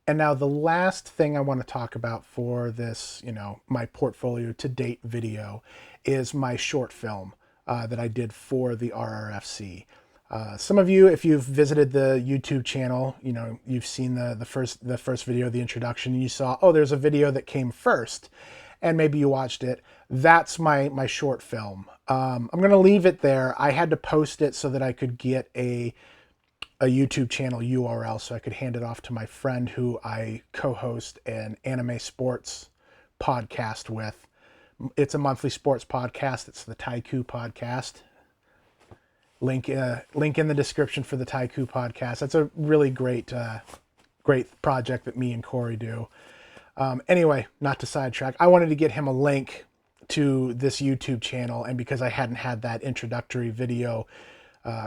And now the last thing I want to talk about for this, my portfolio to date video is my short film that I did for the RRFC. Some of you, if you've visited the YouTube channel, you've seen the first video, the introduction, and you saw, oh, there's a video that came first, and maybe you watched it. That's my short film. I'm going to leave it there. I had to post it so that I could get a YouTube channel URL so I could hand it off to my friend who I co-host an anime sports podcast with. It's a monthly sports podcast. It's the Taiku Podcast. Link in the description for the Taiku Podcast. That's a really great project that me and Corey do. Anyway, not to sidetrack, I wanted to get him a link to this YouTube channel, and because I hadn't had that introductory video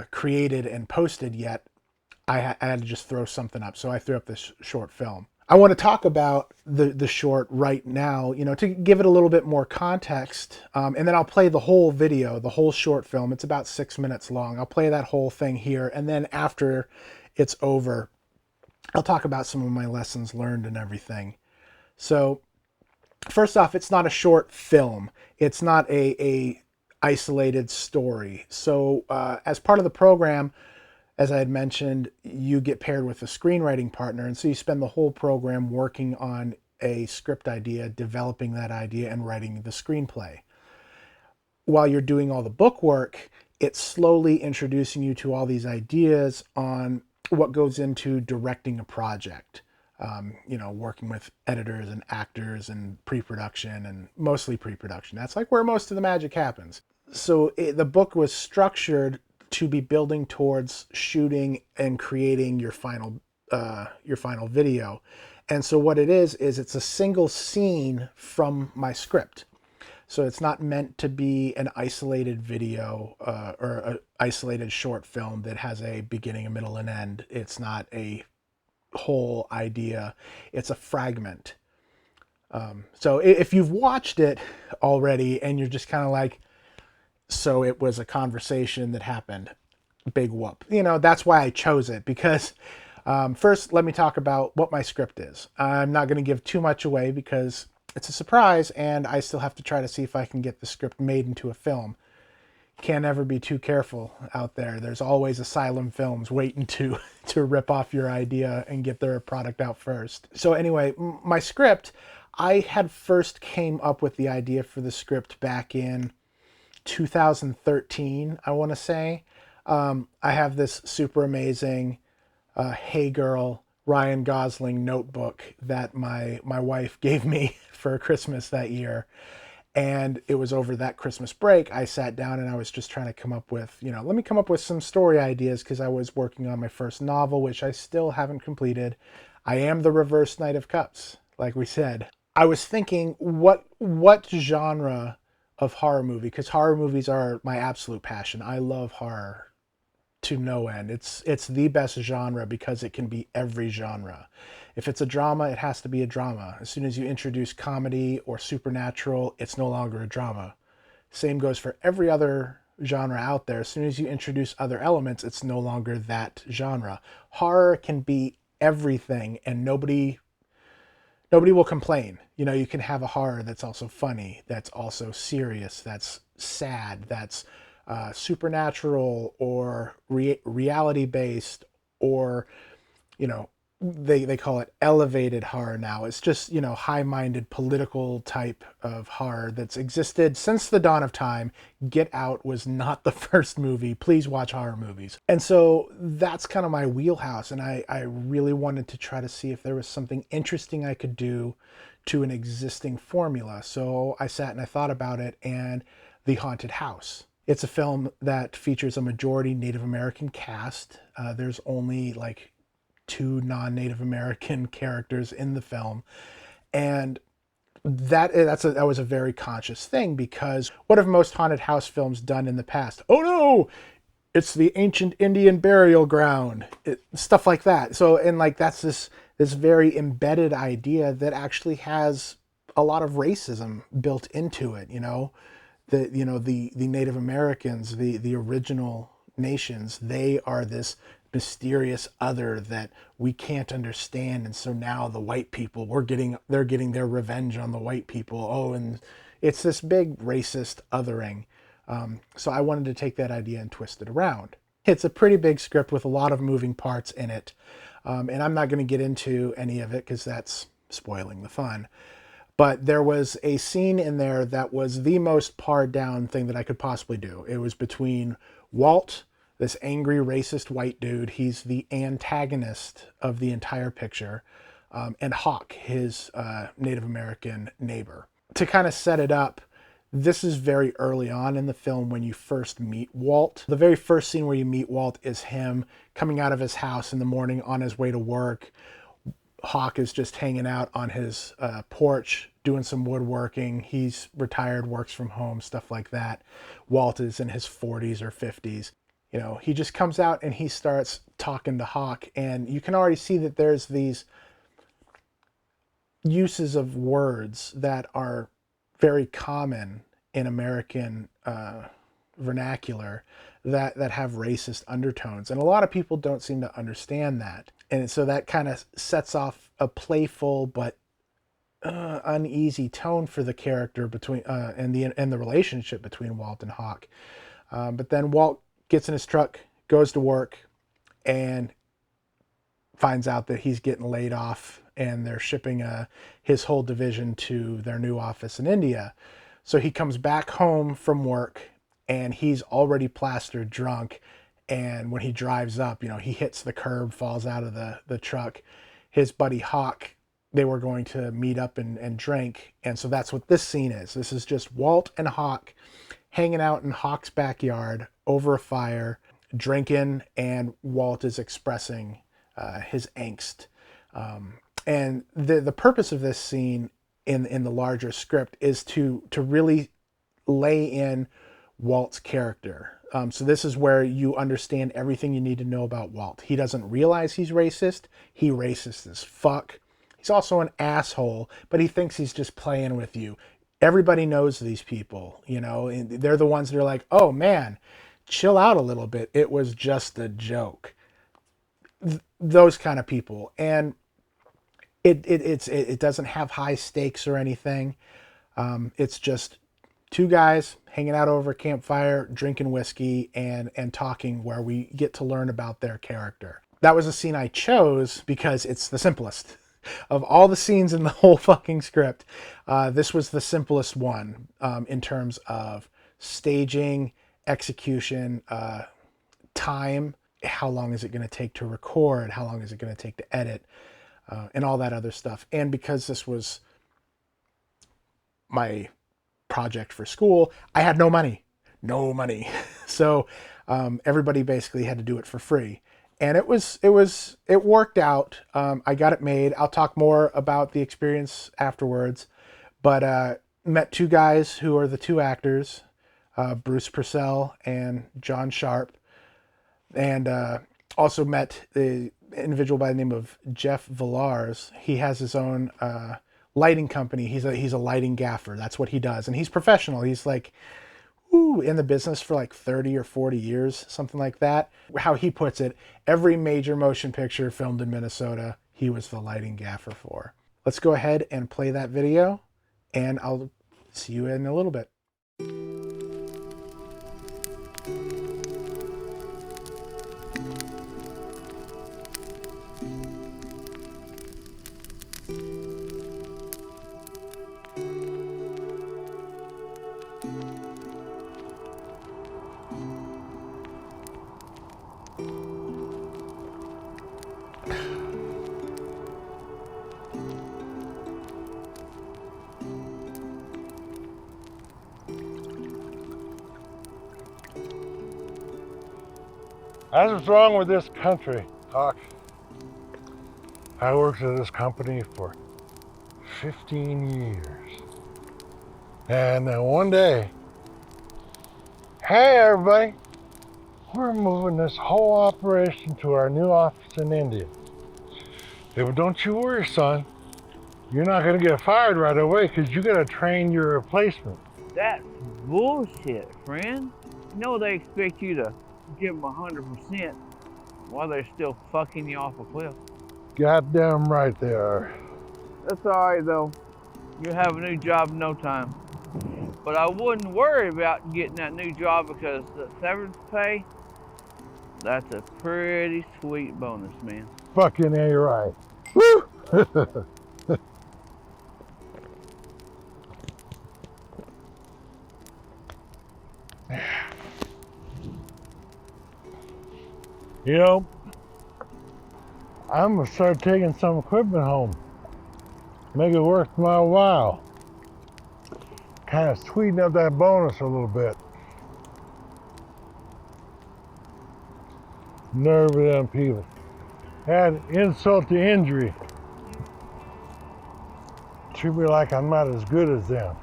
created and posted yet, I had to just throw something up. So I threw up this short film. I want to talk about the short right now, to give it a little bit more context. And then I'll play the whole video, the whole short film. It's about 6 minutes long. I'll play that whole thing here. And then after it's over, I'll talk about some of my lessons learned and everything. So first off, it's not a short film. It's not a isolated story. So as part of the program, as I had mentioned, you get paired with a screenwriting partner, and so you spend the whole program working on a script idea, developing that idea, and writing the screenplay. While you're doing all the book work, it's slowly introducing you to all these ideas on what goes into directing a project. Working with editors and actors and pre-production, and mostly pre-production. That's like where most of the magic happens. So the book was structured to be building towards shooting and creating your final video. And so what it is it's a single scene from my script. So it's not meant to be an isolated video or an isolated short film that has a beginning, a middle, and end. It's not a whole idea. It's a fragment. So if you've watched it already and you're just kind of like, so it was a conversation that happened, big whoop. That's why I chose it, because first, let me talk about what my script is. I'm not going to give too much away because it's a surprise, and I still have to try to see if I can get the script made into a film. Can't ever be too careful out there. There's always Asylum Films waiting to rip off your idea and get their product out first. So anyway, my script, I had first came up with the idea for the script back in 2013, I want to say. I have this super amazing Hey Girl Ryan Gosling notebook that my wife gave me for Christmas that year. And it was over that Christmas break, I sat down and I was just trying to come up with, let me come up with some story ideas, because I was working on my first novel, which I still haven't completed. I am the reverse Knight of Cups, like we said. I was thinking, what genre of horror movie, because horror movies are my absolute passion. I love horror to no end. It's the best genre because it can be every genre. If it's a drama, it has to be a drama. As soon as you introduce comedy or supernatural, it's no longer a drama. Same goes for every other genre out there. As soon as you introduce other elements, it's no longer that genre. Horror can be everything, and nobody will complain. You can have a horror that's also funny, that's also serious, that's sad, that's supernatural or reality based, or they call it elevated horror now. It's just high-minded political type of horror that's existed since the dawn of time. Get Out was not the first movie. Please watch horror movies. And so that's kind of my wheelhouse, and I really wanted to try to see if there was something interesting I could do to an existing formula. So I sat and I thought about it, and The Haunted House. It's a film that features a majority Native American cast. There's only like 2 non-Native American characters in the film, and that was a very conscious thing, because what have most haunted house films done in the past? Oh no, it's the ancient Indian burial ground, stuff like that. So, and like that's this very embedded idea that actually has a lot of racism built into it. The Native Americans, the original nations, they are this mysterious other that we can't understand, and so now the white people, they're getting their revenge on the white people. Oh, and it's this big racist othering. So I wanted to take that idea and twist it around. It's a pretty big script with a lot of moving parts in it, and I'm not going to get into any of it because that's spoiling the fun. But there was a scene in there that was the most pared down thing that I could possibly do. It was between Walt, this angry racist white dude, he's the antagonist of the entire picture, and Hawk, his Native American neighbor. To kind of set it up, this is very early on in the film when you first meet Walt. The very first scene where you meet Walt is him coming out of his house in the morning on his way to work. Hawk is just hanging out on his porch doing some woodworking. He's retired, works from home, stuff like that. Walt is in his 40s or 50s. You know, he just comes out and he starts talking to Hawk, and you can already see that there's these uses of words that are very common in American vernacular that have racist undertones. And a lot of people don't seem to understand that. And so that kind of sets off a playful but uneasy tone for the character between and the relationship between Walt and Hawk. But then Walt gets in his truck, goes to work, and finds out that he's getting laid off, and they're shipping his whole division to their new office in India. So he comes back home from work, and he's already plastered drunk. And when he drives up, you know, he hits the curb, falls out of the truck. His buddy Hawk, they were going to meet up and drink. And so that's what this scene is. This is just Walt and Hawk hanging out in Hawk's backyard over a fire, drinking, and Walt is expressing his angst. And the purpose of this scene in the larger script is to really lay in Walt's character. So this is where you understand everything you need to know about Walt. He doesn't realize he's racist. He's racist as fuck. He's also an asshole, but he thinks he's just playing with you. Everybody knows these people, you know, and they're the ones that are like, oh man, chill out a little bit. It was just a joke. Those kind of people. And it doesn't have high stakes or anything. It's just two guys hanging out over a campfire, drinking whiskey and talking, where we get to learn about their character. That was a scene I chose because it's the simplest. Of all the scenes in the whole fucking script, this was the simplest one in terms of staging, execution, time, how long is it going to take to record, how long is it going to take to edit, and all that other stuff. And because this was my project for school, I had no money. So everybody basically had to do it for free. And it worked out. I got it made. I'll talk more about the experience afterwards. But met two guys who are the two actors, Bruce Purcell and John Sharp. And also met the individual by the name of Jeff Villars. He has his own lighting company. He's a lighting gaffer. That's what he does. And he's professional. He's like, in the business for like 30 or 40 years, something like that. How he puts it, every major motion picture filmed in Minnesota, he was the lighting gaffer for. Let's go ahead and play that video, and I'll see you in a little bit. That's what's wrong with this country, Hawk. I worked at this company for 15 years. And then one day, hey everybody, we're moving this whole operation to our new office in India. Yeah, but don't you worry, son. You're not gonna get fired right away because you gotta train your replacement. That's bullshit, friend. You know they expect you to give them 100% while they're still fucking you off a cliff. Goddamn right they are. That's alright though. You'll have a new job in no time. But I wouldn't worry about getting that new job because the severance pay, that's a pretty sweet bonus, man. Fucking A right. Woo! You know, I'm gonna start taking some equipment home. Make it worth my while. Kind of sweeten up that bonus a little bit. Nerve of them people. Add insult to injury. Treat me like I'm not as good as them.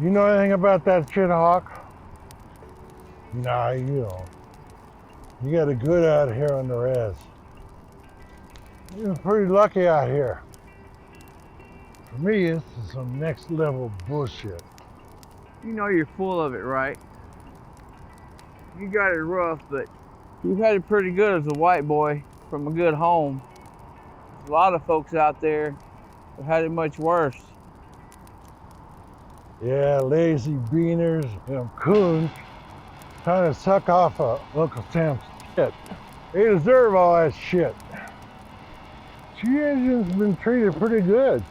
You know anything about that shit, Hawk? Nah, you don't. You got it good out here on the res. You're pretty lucky out here. For me, this is some next level bullshit. You know you're full of it, right? You got it rough, but you've had it pretty good as a white boy from a good home. There's a lot of folks out there have had it much worse. Yeah, lazy beaners, them coons, trying to suck off Uncle Sam's shit. They deserve all that shit. G-Engine's been treated pretty good.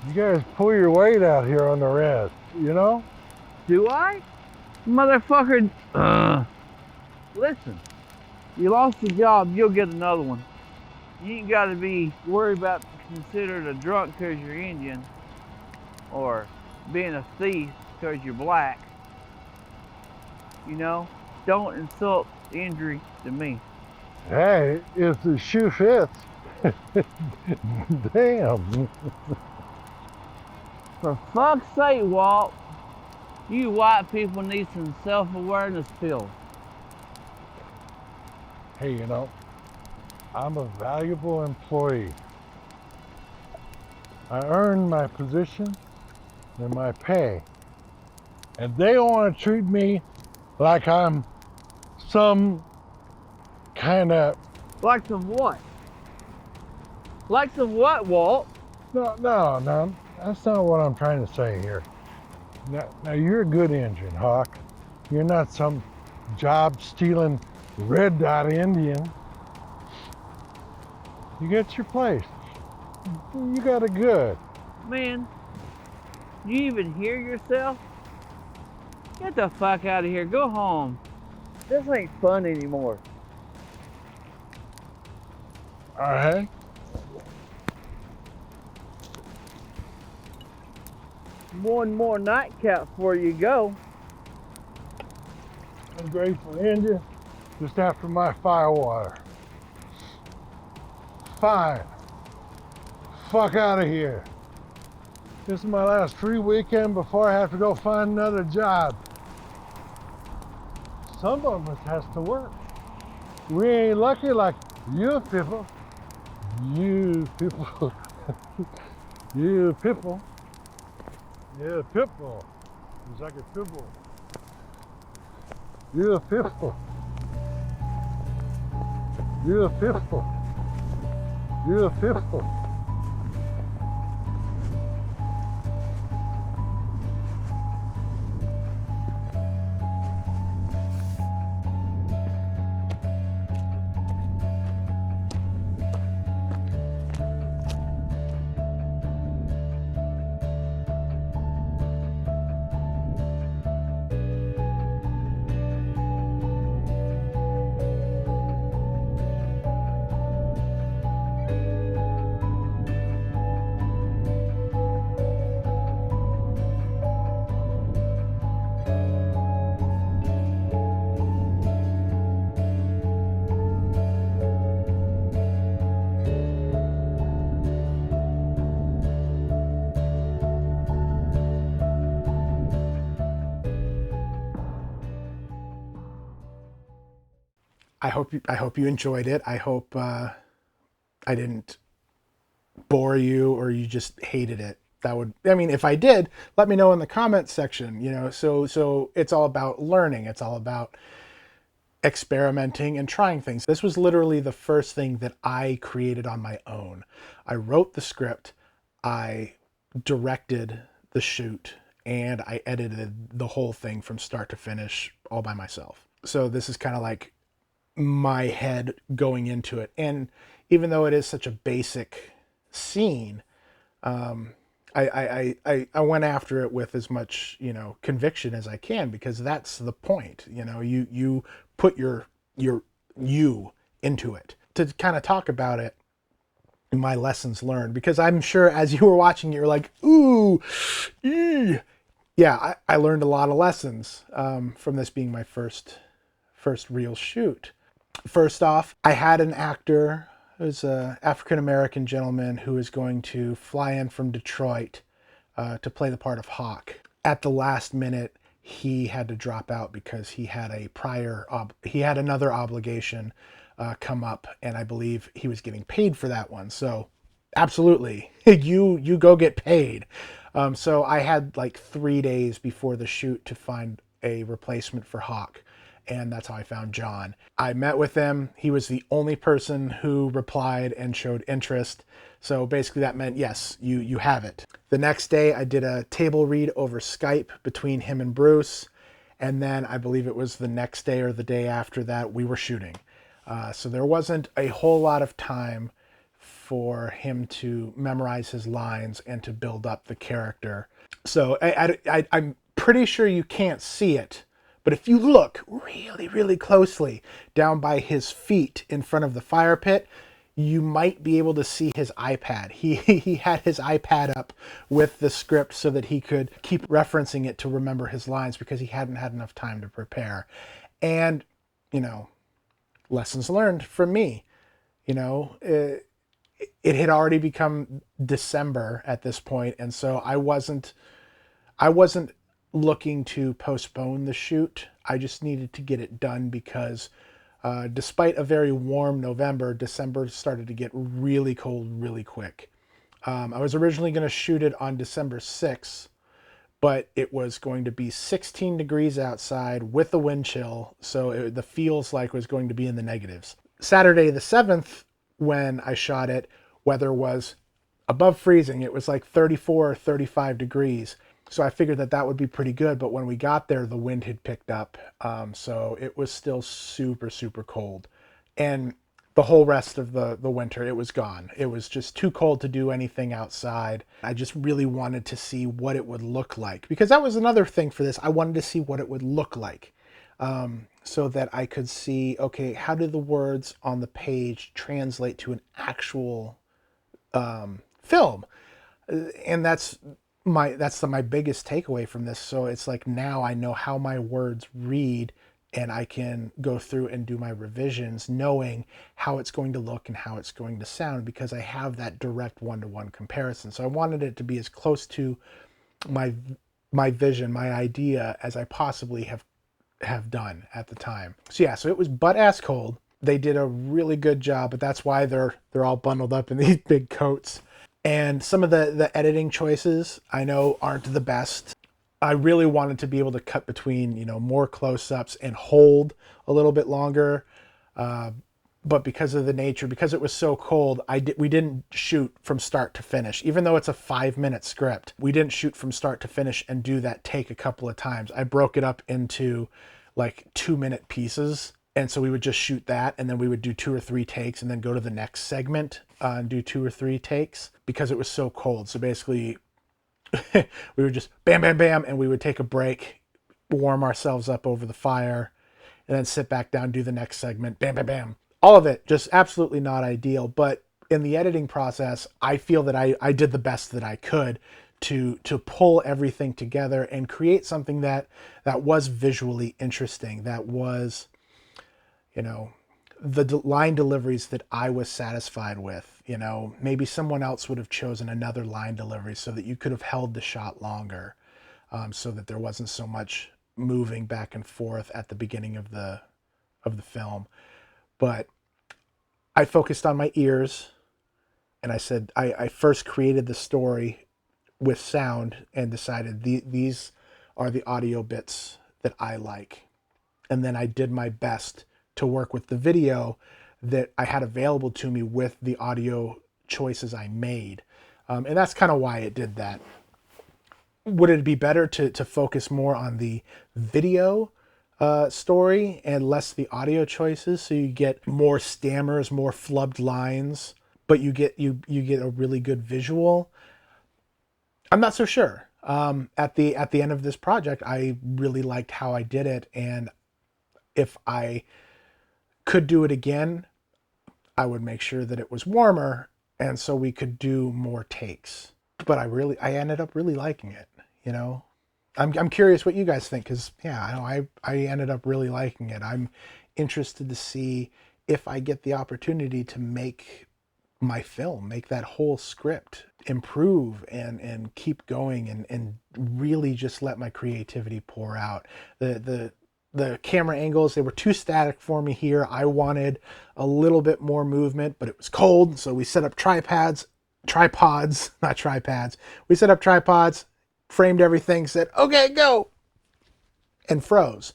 You guys pull your weight out here on the res, you know? Do I? Motherfucker, listen, you lost your job, you'll get another one. You ain't gotta be worried about considered a drunk because you're Indian, or being a thief because you're black. You know, don't insult injury to me. Hey, if the shoe fits. Damn. For fuck's sake, Walt, you white people need some self-awareness pills. Hey, you know, I'm a valuable employee. I earned my position and my pay. And they want to treat me like I'm some kind of... Like some what? Like some what, Walt? No, that's not what I'm trying to say here. Now you're a good Indian, Hawk. You're not some job-stealing red dot Indian. You get your place. You got it good. Man, you even hear yourself? Get the fuck out of here. Go home. This ain't fun anymore. All right. One more nightcap before you go. I'm grateful India. Just after my firewater. Fine. Fuck out of here. This is my last free weekend before I have to go find another job. Some of us has to work. We ain't lucky like you people. You people. You people. Yeah, pitbull. It's like a pitbull. You're a pitbull. You're a pitbull. You're a pitbull. I hope you enjoyed it. I hope I didn't bore you or you just hated it. That would, I mean, if I did, let me know in the comments section, you know. So it's all about learning. It's all about experimenting and trying things. This was literally the first thing that I created on my own. I wrote the script, I directed the shoot, and I edited the whole thing from start to finish all by myself. So this is kind of like my head going into it. And even though it is such a basic scene, I went after it with as much, conviction as I can, because that's the point. You put your you into it. To kind of talk about it, my lessons learned, because I'm sure as you were watching, you're like, ooh, yeah, I learned a lot of lessons from this being my first real shoot. First off, I had an actor. It was an African-American gentleman who was going to fly in from Detroit to play the part of Hawk. At the last minute, he had to drop out because he had another obligation come up, and I believe he was getting paid for that one. So absolutely, you go get paid. So I had like 3 days before the shoot to find a replacement for Hawk. And that's how I found John. I met with him. He was the only person who replied and showed interest. So basically that meant, yes, you have it. The next day I did a table read over Skype between him and Bruce. And then I believe it was the next day or the day after that we were shooting. So there wasn't a whole lot of time for him to memorize his lines and to build up the character. So I'm pretty sure you can't see it, but if you look really, really closely down by his feet in front of the fire pit, you might be able to see his iPad. He had his iPad up with the script so that he could keep referencing it to remember his lines, because he hadn't had enough time to prepare. And, lessons learned from me. It had already become December at this point, and so I wasn't looking to postpone the shoot. I just needed to get it done because despite a very warm November, December started to get really cold really quick. I was originally going to shoot it on December 6th, but it was going to be 16 degrees outside with a wind chill, so the feels like was going to be in the negatives. Saturday the 7th, when I shot it, weather was above freezing. It was like 34 or 35 degrees. So I figured that would be pretty good, but when we got there, the wind had picked up. So it was still super, super cold. And the whole rest of the winter, it was gone. It was just too cold to do anything outside. I just really wanted to see what it would look like, because that was another thing for this. I wanted to see what it would look like, so that I could see, okay, how do the words on the page translate to an actual film? And that's my biggest takeaway from this. So it's like, now I know how my words read, and I can go through and do my revisions knowing how it's going to look and how it's going to sound, because I have that direct one-to-one comparison. So I wanted it to be as close to my vision, my idea, as I possibly have done at the time. So yeah, so it was butt-ass cold. They did a really good job, but that's why they're all bundled up in these big coats. And some of the editing choices I know aren't the best. I really wanted to be able to cut between, more close-ups and hold a little bit longer. But because of the nature, because it was so cold, we didn't shoot from start to finish. Even though it's a 5-minute script, we didn't shoot from start to finish and do that take a couple of times. I broke it up into like 2-minute pieces. And so we would just shoot that, and then we would do 2 or 3 takes and then go to the next segment and do 2 or 3 takes, because it was so cold. So basically we would just bam, bam, bam, and we would take a break, warm ourselves up over the fire, and then sit back down, do the next segment, bam, bam, bam. All of it just absolutely not ideal. But in the editing process, I feel that I did the best that I could to pull everything together and create something that was visually interesting, that was, the line deliveries that I was satisfied with. Maybe someone else would have chosen another line delivery so that you could have held the shot longer, so that there wasn't so much moving back and forth at the beginning of the film. But I focused on my ears, and I said I first created the story with sound and decided these are the audio bits that I like. And then I did my best to work with the video that I had available to me with the audio choices I made. And that's kind of why it did that. Would it be better to focus more on the video story and less the audio choices, so you get more stammers, more flubbed lines, but you get a really good visual? I'm not so sure. At the end of this project, I really liked how I did it, and if I could do it again, I would make sure that it was warmer, and so we could do more takes. But I ended up really liking it. You know, I'm curious what you guys think, because yeah, I ended up really liking it. I'm interested to see if I get the opportunity to make my film, make that whole script, improve and keep going and really just let my creativity pour out. The camera angles, they were too static for me here. I wanted a little bit more movement, but it was cold, so we set up tripods, not tripads. We set up tripods, framed everything, said, okay, go, and froze.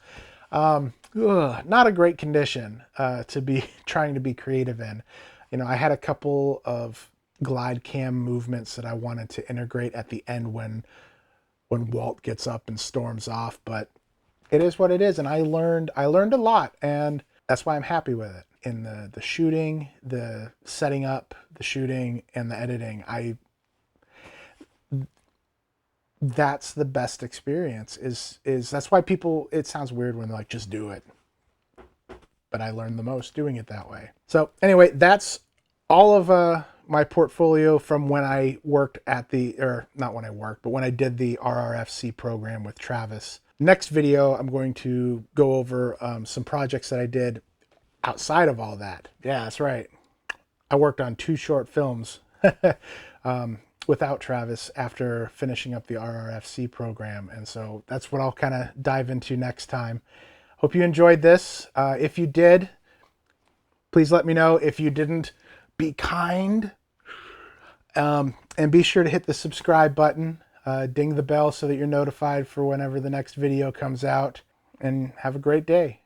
Not a great condition to be trying to be creative in. You know, I had a couple of glide cam movements that I wanted to integrate at the end when Walt gets up and storms off, but it is what it is, and I learned a lot, and that's why I'm happy with it. In the shooting, the setting up, the shooting, and the editing, that's the best experience. Is that's why people, it sounds weird when they're like, just do it, but I learned the most doing it that way. So anyway, that's all of my portfolio from when I worked at not when I worked, but when I did the RRFC program with Travis. Next video, I'm going to go over some projects that I did outside of all that. Yeah, that's right. I worked on 2 short films without Travis after finishing up the RRFC program. And so that's what I'll kind of dive into next time. Hope you enjoyed this. If you did, please let me know. If you didn't, be kind. And be sure to hit the subscribe button. Ding the bell so that you're notified for whenever the next video comes out. And have a great day.